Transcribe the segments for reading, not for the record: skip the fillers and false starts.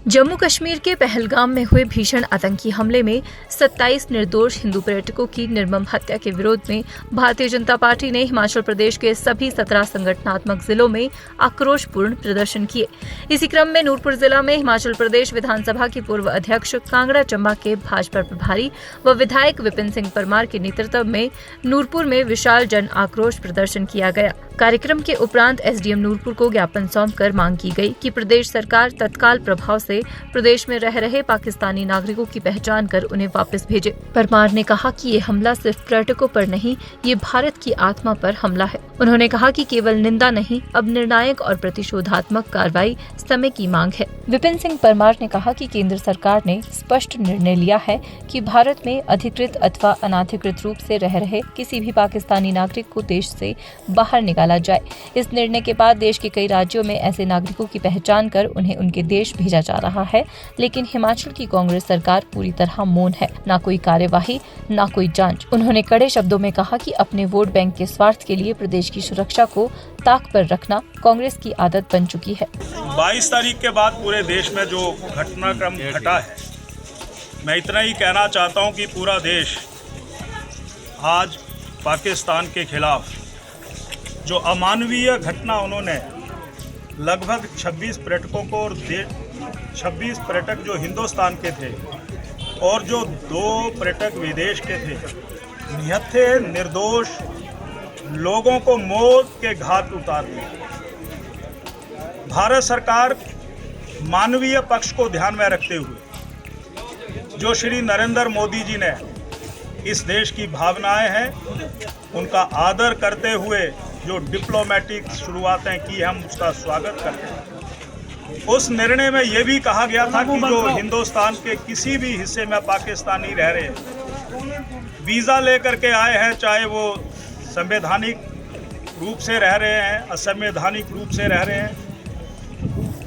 जम्मू कश्मीर के पहलगाम में हुए भीषण आतंकी हमले में 27 निर्दोष हिंदू पर्यटकों की निर्मम हत्या के विरोध में भारतीय जनता पार्टी ने हिमाचल प्रदेश के सभी 17 संगठनात्मक जिलों में आक्रोशपूर्ण प्रदर्शन किए। इसी क्रम में नूरपुर जिला में हिमाचल प्रदेश विधानसभा की पूर्व अध्यक्ष कांगड़ा चंबा के भाजपा प्रभारी व विधायक विपिन सिंह परमार के नेतृत्व में नूरपुर में विशाल जन आक्रोश प्रदर्शन किया गया। कार्यक्रम के उपरांत एसडीएम नूरपुर को ज्ञापन सौंपकर मांग की गई कि प्रदेश सरकार तत्काल प्रभाव से प्रदेश में रह रहे पाकिस्तानी नागरिकों की पहचान कर उन्हें वापस भेजे। परमार ने कहा कि ये हमला सिर्फ पर्यटकों पर नहीं, ये भारत की आत्मा पर हमला है। उन्होंने कहा कि केवल निंदा नहीं, अब निर्णायक और प्रतिशोधात्मक कार्रवाई समय की मांग है। विपिन सिंह परमार ने कहा कि केंद्र सरकार ने स्पष्ट निर्णय लिया है कि भारत में अधिकृत अथवा अनाधिकृत रूप से रह रहे किसी भी पाकिस्तानी नागरिक को देश से बाहर निकाला जाए। इस निर्णय के बाद देश के कई राज्यों में ऐसे नागरिकों की पहचान कर उन्हें उनके देश भेजा जा रहा है, लेकिन हिमाचल की कांग्रेस सरकार पूरी तरह मौन है, ना कोई कार्यवाही, ना कोई जांच। उन्होंने कड़े शब्दों में कहा कि अपने वोट बैंक के स्वार्थ के लिए प्रदेश की सुरक्षा को ताक पर रखना कांग्रेस की आदत बन चुकी है। 22 तारीख के बाद पूरे देश में जो घटनाक्रम घटा है, मैं इतना ही कहना चाहता हूं कि पूरा देश आज पाकिस्तान के खिलाफ जो अमानवीय घटना उन्होंने लगभग 26 पर्यटकों को और 26 पर्यटक जो हिंदुस्तान के थे और जो 2 पर्यटक विदेश के थे, निहत्थे निर्दोष लोगों को मौत के घाट उतार दिया। भारत सरकार मानवीय पक्ष को ध्यान में रखते हुए जो श्री नरेंद्र मोदी जी ने इस देश की भावनाएं हैं उनका आदर करते हुए जो डिप्लोमेटिक शुरुआतें की, हम उसका स्वागत करते हैं। उस निर्णय में ये भी कहा गया था कि जो हिंदुस्तान के किसी भी हिस्से में पाकिस्तानी रह रहे हैं, वीज़ा लेकर के आए हैं, चाहे वो संवैधानिक रूप से रह रहे हैं, असंवैधानिक रूप से रह रहे हैं,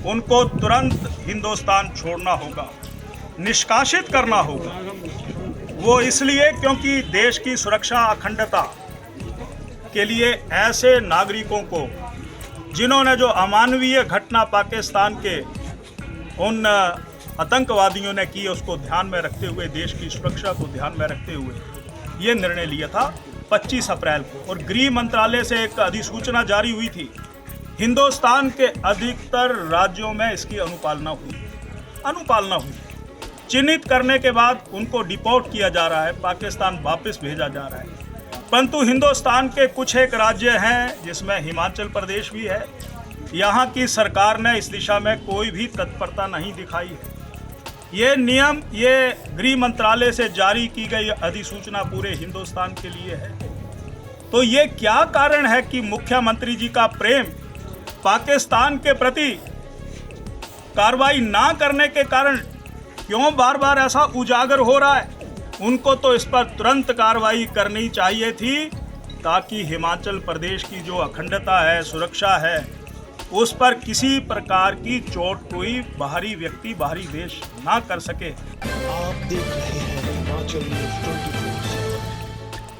उनको तुरंत हिंदुस्तान छोड़ना होगा, निष्कासित करना होगा। वो इसलिए क्योंकि देश की सुरक्षा अखंडता के लिए ऐसे नागरिकों को जिन्होंने जो अमानवीय घटना पाकिस्तान के उन आतंकवादियों ने की, उसको ध्यान में रखते हुए, देश की सुरक्षा को ध्यान में रखते हुए ये निर्णय लिया था 25 अप्रैल को। और गृह मंत्रालय से एक अधिसूचना जारी हुई थी। हिंदुस्तान के अधिकतर राज्यों में इसकी अनुपालना हुई। चिन्हित करने के बाद उनको डिपोर्ट किया जा रहा है, पाकिस्तान वापस भेजा जा रहा है। परंतु हिंदुस्तान के कुछ एक राज्य हैं जिसमें हिमाचल प्रदेश भी है, यहाँ की सरकार ने इस दिशा में कोई भी तत्परता नहीं दिखाई है। ये नियम, ये गृह मंत्रालय से जारी की गई अधिसूचना पूरे हिंदुस्तान के लिए है। तो ये क्या कारण है कि मुख्यमंत्री जी का प्रेम पाकिस्तान के प्रति कार्रवाई ना करने के कारण क्यों बार बार ऐसा उजागर हो रहा है? उनको तो इस पर तुरंत कार्रवाई करनी चाहिए थी, ताकि हिमाचल प्रदेश की जो अखंडता है, सुरक्षा है, उस पर किसी प्रकार की चोट कोई बाहरी व्यक्ति, बाहरी देश ना कर सके। आप देख रहे हैं हिमाचल न्यूज़ 24।